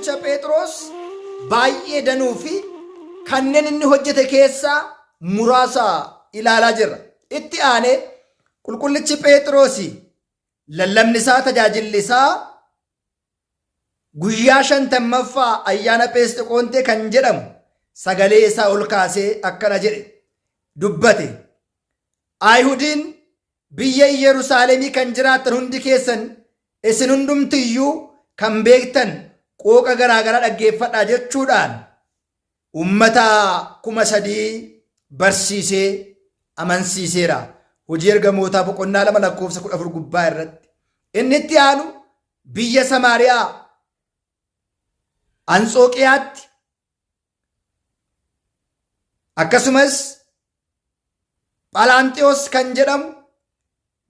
qulqullicha Phexros baay'ee danuu fi kanneen inni hojjete keessaa muraasa ilaalaa jirra. Itti aanee qulqullichi Phexros lallabni isaa tajaajilli isaa guyyaa 50ffaa ayyaana Pheenxeqoonxee kan jedhamu sagalee isaa ol kaasee akkana jedhe dubbate. Ayhudiin biyya Yerusaalemii kan jiraattan hundi keessan isin hundumtiyyuu kan beektan qooqa garaagaraa dhaggeeffadhaa jechuudhaan ummata 3,000 barsiisee amansiiseera. Hojii ergamootaa boqonnaa 2:14 gubbaa irratti. Inni itti aanu biyya Samaariyaa Anxooqiyaatti akkasumas Phalaanxiyoos kan jedhamu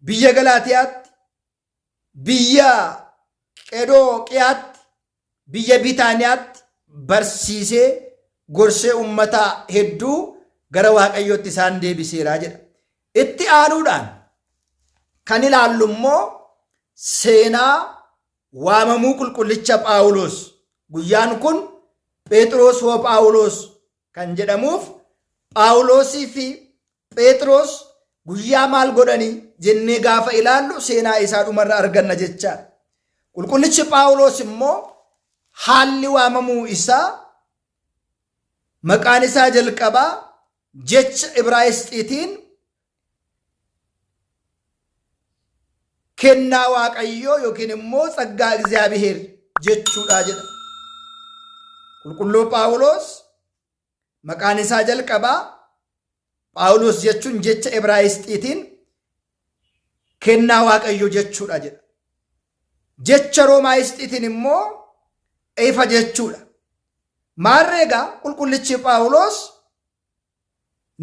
biyya Galaatiyaatti, biyya Qedooqiyaatti, biyya Bitaaniyaatti barsiisee gorsee ummata hedduu gara Waaqayyootti isaan deebiseera jedha. Itti aanuudhaan kan ilaallu immoo seenaa waamamuu qulqullicha Phaawulos. Guyyaan kun Phexros hoo Phaawulos kan jedhamuuf Phaawulosii fi Phexros guyyaa maal godhanii jennee gaafa ilaallu seenaa isaa dhumarra arganna jecha. Qulqullichi Phaawulos immoo haalli waamamuu isaa maqaan isaa jalqabaa jecha Ibraayisxiitiin kennaa Waaqayyoo yookiin immoo tsaggaa እግዚአብሔር jechuudha jedha. Qulqulluu Phaawulos maqaan isaa jalqabaa Phaawulos jechuun jecha Ibraayisxiitiin kennaa Waaqayyoo jechuudha jedha. Jecha Roomaayisxiitiin immoo ifa jechuudha. Maarreegaa qulqullichi Phaawulos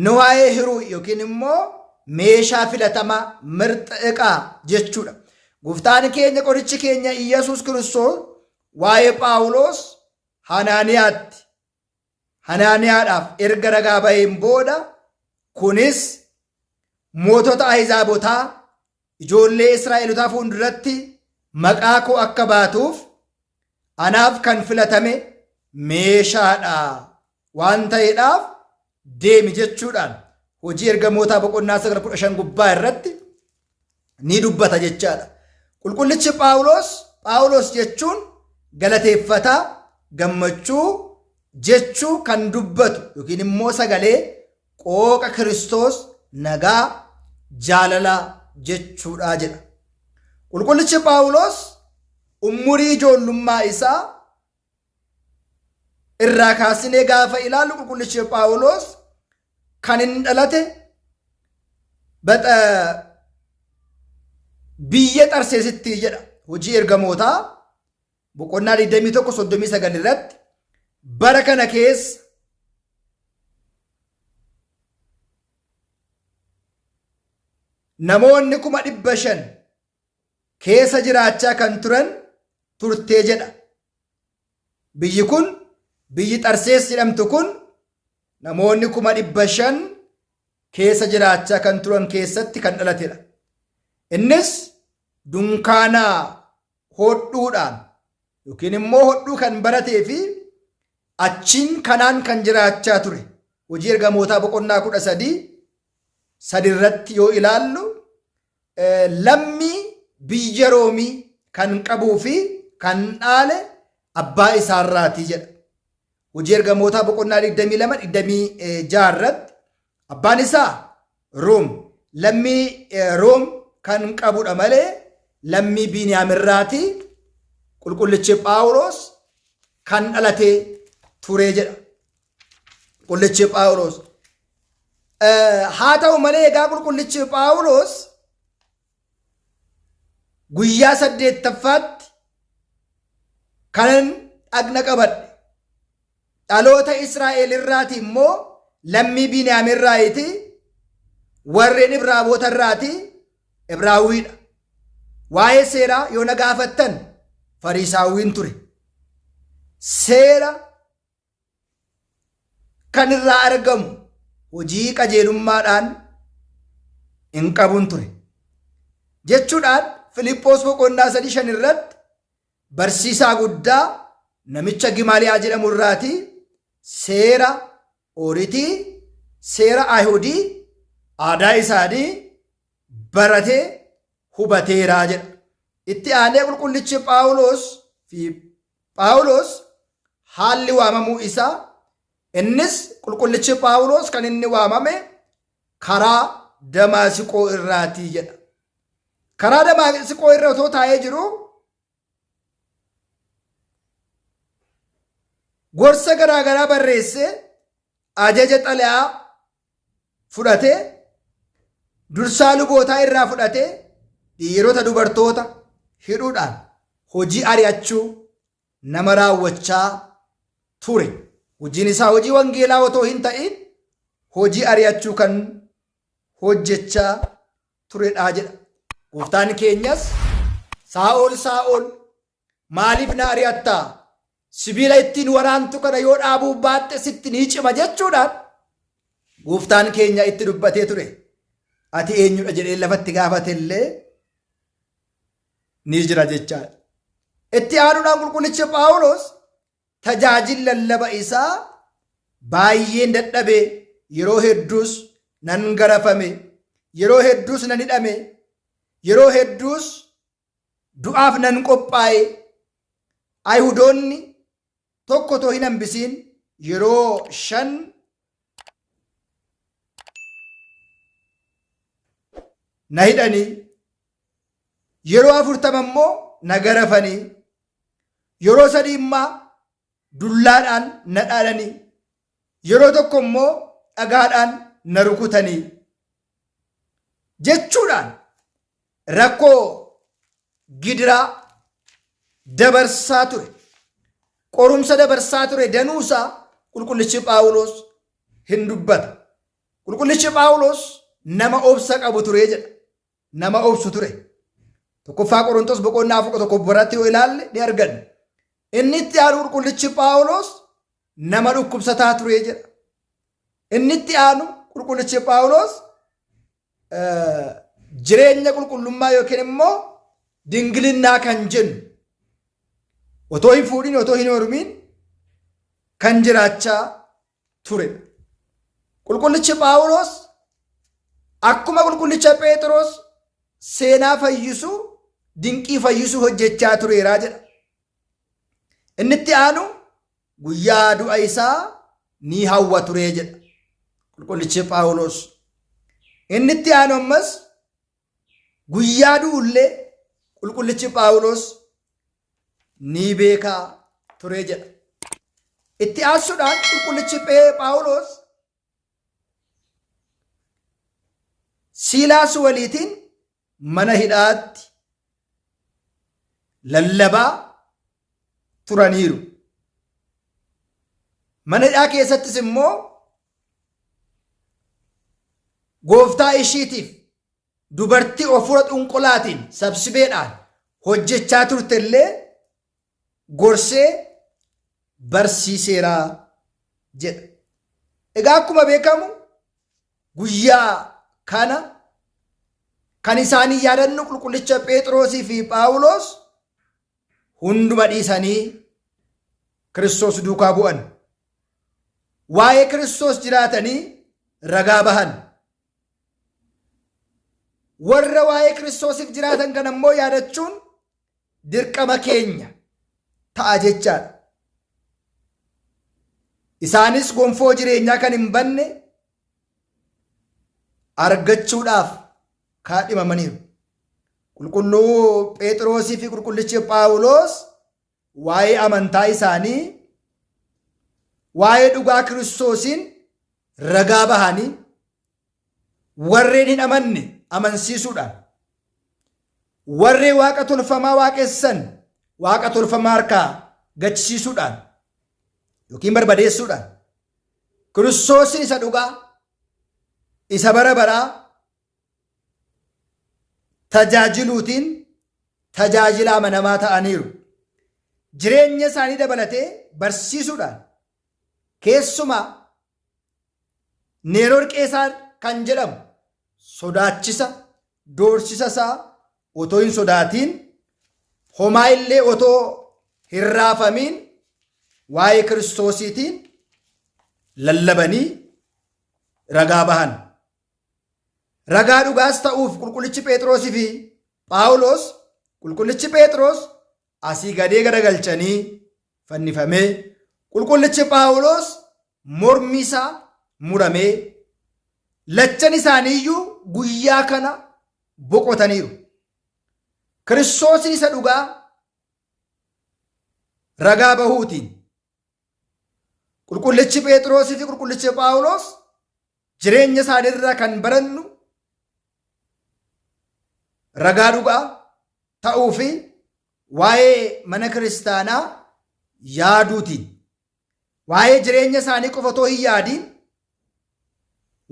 nu waa'ee hiruu yookiin immoo meeshaa filatamaa mirxa iqaa jechuudha. Gooftaan keenya qorichi keenya Iyyasuus Kiristoos waa'ee Phaawulos Hanaaniyaadhaaf erga ragaa baheen booda kunis mootota Ahizaabotaa ijoollee Israa'elotaa fuulduratti maqaa koo akka baatuuf anaaf kan filatame meeshaadha waan ta'eedhaaf deemi jechuudhaan hojii ergamootaa boqonnaa 9:15 gubbaa irratti ni dubbata jechaadha. Qulqullichi Phaawulos jechuun galateeffataa gammachuu jechuu kan dubbatu yookiin immoo sagalee qooqa Kiristoos nagaa jaalalaa jechuudha jedha. Qulqullichi Phaawulos umurii ijoollummaa isaa irraa kaasnee gaafa ilaallu qulqullichi Phaawulos kan inni dhalate biyya Xarseesitti jedha. Hojii ergamootaa boqonnaa 21:39 irratti bara kana keessa namoonni 500,000 keessa jiraachaa kan turan turtee jedha. Biyyi kun biyyi Xarsees jedhamtu kun namoonni 500,000 keessa jiraachaa kan turan keessatti kan dhalatedha. Innis dunkaana hodhuudhaan yookiin immoo hodhuu kan baratee fi achiin kanaan kan jiraachaa ture. Hojii ergamootaa boqonnaa 13 irratti yoo ilaallu lammii biyya Roomii kan qabuu fi kan dhaale abbaa isaarraatii jedha. Hojii ergamootaa boqonnaa 22-26 irratti abbaan isaa Room lammii Room kan qabudha malee lammii Biiniyaamirraatii qulqullichi Phaawulos kan dhalatee ture jedha. Qulqullichi Phaawulos haa ta'u malee egaa qulqullichi Phaawulos guyyaa 8ffaatti kan dhagna qabadhe dhaloota Israa'el irraati immoo lammii Biiniyaamirraati warreen Ibraawoota irraati Ibraawwiidha. Waa'ee seeraa yoo na gaafattan Fariisaawwiin ture. Seera kan irraa argamu hojii qajeelummaadhaan hin qabun ture jechuudhaan Filiphos boqonnaa 3:5 irratti barsiisaa guddaa namicha Gimaaliyaa jedhamu irraati seera ooritii seera Ayihudii aadaa isaanii baratee hubateeraa jedha. Itti aanee qulqullichi Phaawulos haalli waamamuu isaa innis qulqullichi Phaawulos kan inni waamame karaa Damaasiqoo irraatii jedha. Karaa Damaasiqoo irra otoo taa'ee jiru gorsa garaagaraa barreessee ajaja xalayaa fudhatee dursaa lubootaa irraa fudhatee dhiirota dubartoota hidhuudhaan hojii ari'achuu nama raawwachaa ture. Hojiin isaa hojii wangeelaa otoo hin ta'in hojii ari'achuu kan hojjechaa turedha jedha. Gooftaan keenyas Saa'ol maaliif na ari'attaa? Sibiila ittiin waraantu kana yoo dhaabuu baatte sitti ni cima jechuudhaan gooftaan keenya itti dubbatee ture. Ati eenyudha jedhee lafatti gaafate illee ni jira jechaadha. Itti aanuudhaan qulqullichi Phaawulos tajaajila lallaba isaa baay'een dadhabee yeroo hedduus nan garafame, yeroo hedduus nan hidhame, yeroo hedduus du'aaf nan qophaa'e. Ayihudoonni tokko otoo hin hambisiin yeroo 5 na hidhanii, yeroo 40 immoo na garafanii, yeroo 3 immoo dullaadhaan na dhaalanii, yeroo tokko immoo dhagaadhaan na rukutanii jechuudhaan rakkoo gidiraa dabarsaa ture, qorumsa dabarsaa ture danuusaa qulqullichi Phaawulos hin dubbata. Qulqullichi Phaawulos nama obsa qabu ture jedha. Nama obsu ture. Tokkoffaa Qorontos boqonnaa 11 biratti yoo ilaalle ni arganna. Inni itti aanu qulqullichi Phaawulos nama dhukkubsataa ture jedha. Inni itti aanu qulqullichi Phaawulos jireenya qulqullummaa yookiin immoo dingilinnaa kan jennu otoo hin fuudhin otoo hin heerumin kan jiraachaa ture. Qulqullichi Phaawulos akkuma qulqullicha Phexros seenaa fayyisuu dinqii fayyisuu hojjechaa tureeraa jedha. Inni itti aanu guyyaa du'a isaa ni hawwa turee jedha qulqullichi Phaawulos. Inni itti aanu ammas guyyaa du'ullee qulqullichi Phaawulos ni beekaa turee jedha. Itti aansuudhaan qulqullichi Phaawulos Siilaas waliitiin mana hidhaatti lallabaa turaniiru. Mana hidhaa keessattis immoo gooftaa ishiitiif dubartii ofura xunqulaatiin sabsibeedhaan hojjechaa turte illee gorsee barsiiseeraa jedha. Egaa akkuma beekamu guyyaa kana kan isaanii yaadannu qulqullicha Phexrosii fi Phaawulos hunduma dhiisanii Kiristoos duukaa bu'an. Waa'ee Kiristoos jiraatanii ragaa bahan. Warra waa'ee Kiristoosiif jiraatan kan ammoo yaadachuun dirqama keenya ta'a jechaadha. Isaanis gonfoo jireenyaa kan hin banne argachuudhaaf kaadhimamaniiru. Qulqulluu Phexrosii fi qulqullichi Phaawulos waa'ee amantaa isaanii, waa'ee dhugaa Kiristoosiin ragaa bahanii warreen hin amanne amansiisuudhaan, warreen waaqa tolfamaa waaqessan waaqa tolfamaa harkaa gachisiisuudhaan yookiin barbadeessuudhaan Kiristoosin isa dhugaa, isa bara baraa tajaajiluutiin tajaajila amanamaa ta'aniiru. Jireenya isaanii dabalatee barsiisuudhaan keessumaa Neeroon Qeesaar kan jedhamu sodaachisa doorsisa isaa otoo hin sodaatiin, homaa illee otoo hin raafamiin waa'ee Kiristoosiitiin lallabanii ragaa bahan. Ragaa dhugaas ta'uuf qulqullichi Phexrosii fi Phaawulos, qulqullichi Phexros asii gadee garagalchanii fannifamee, qulqullichi Phaawulos mormi isaa muramee, lachan isaaniiyyuu guyyaa kana boqotaniiru. Kiristoosin isa dhugaa ragaa bahuutiin qulqullichi Phexrosii fi qulqullichi Phaawulos jireenya isaaniirraa kan barannu ragaa dhugaa ta'uu fi waa'ee mana kiristaanaa yaaduutiin, waa'ee jireenya isaanii qofa otoo hin yaadiin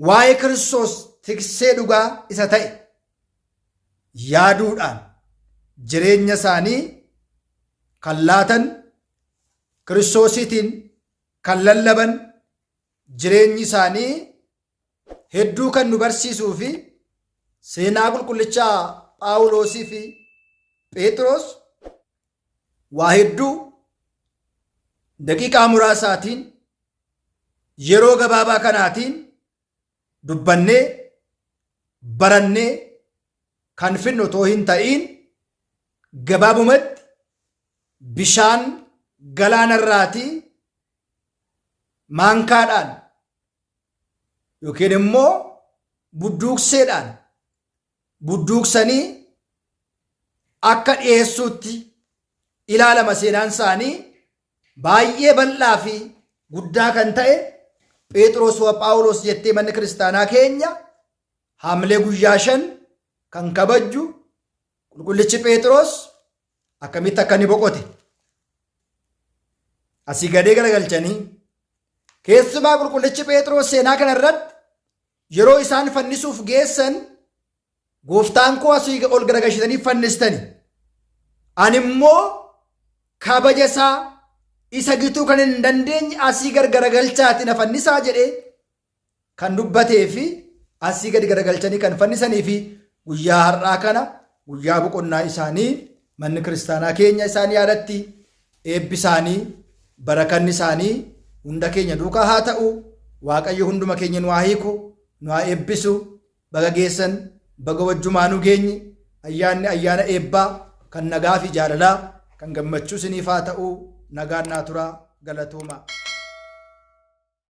waa'ee Kiristoos tiksee dhugaa isa ta'e yaaduudhaan jireenya isaanii kan laatan, Kiristoosiitiin kan lallaban, jireenyi isaanii hedduu kan nu barsiisuu fi seenaa qulqullichaa Phaawulosii fi Phexros waa hedduu daqiiqaa muraasaatiin yeroo gabaabaa kanaatiin dubbannee barannee kan finnu otoo hin ta'iin gabaabumatti bishaan galaanarraatii maankaadhaan yookiin immoo budduuqseedhaan budduuqsanii akka dhiyeessuutti ilaalama. Seenaan isaanii baay'ee bal'aa fi guddaa kan ta'e Phexros wa Phaawulos jettee manni kiristaanaa keenya haamlee guyyaa 5 kan kabajju qulqullichi Phexros akkamitti akka ni boqote asii gadee garagalchanii, keessumaa qulqullichi Phexros seenaa kana irratti yeroo isaan fannisuuf geessan gooftaan koo asii ol garagalchitanii fannistani, ani immoo kabaja isaa isa gituu kan hin dandeenye asii garagalchaati na fannisaa jedhee kan dubbatee fi asii gadi garagalchanii kan fannisanii fi guyyaa har'aa kana guyyaa boqonnaa isaanii manni kiristaanaa keenya isaanii yaadatti eebbi isaanii barakanni isaanii hunda keenya duukaa haa ta'u. Waaqayyo hunduma keenya nu haa hiiku, nu haa eebbisu. Baga geessan, baga wajjumaa nu geenye. Ayyaanni ayyaana eebbaa kan nagaa fi jaalalaa kan gammachuu isiniif haa ta'u. Nagaan naa turaa, galatooma.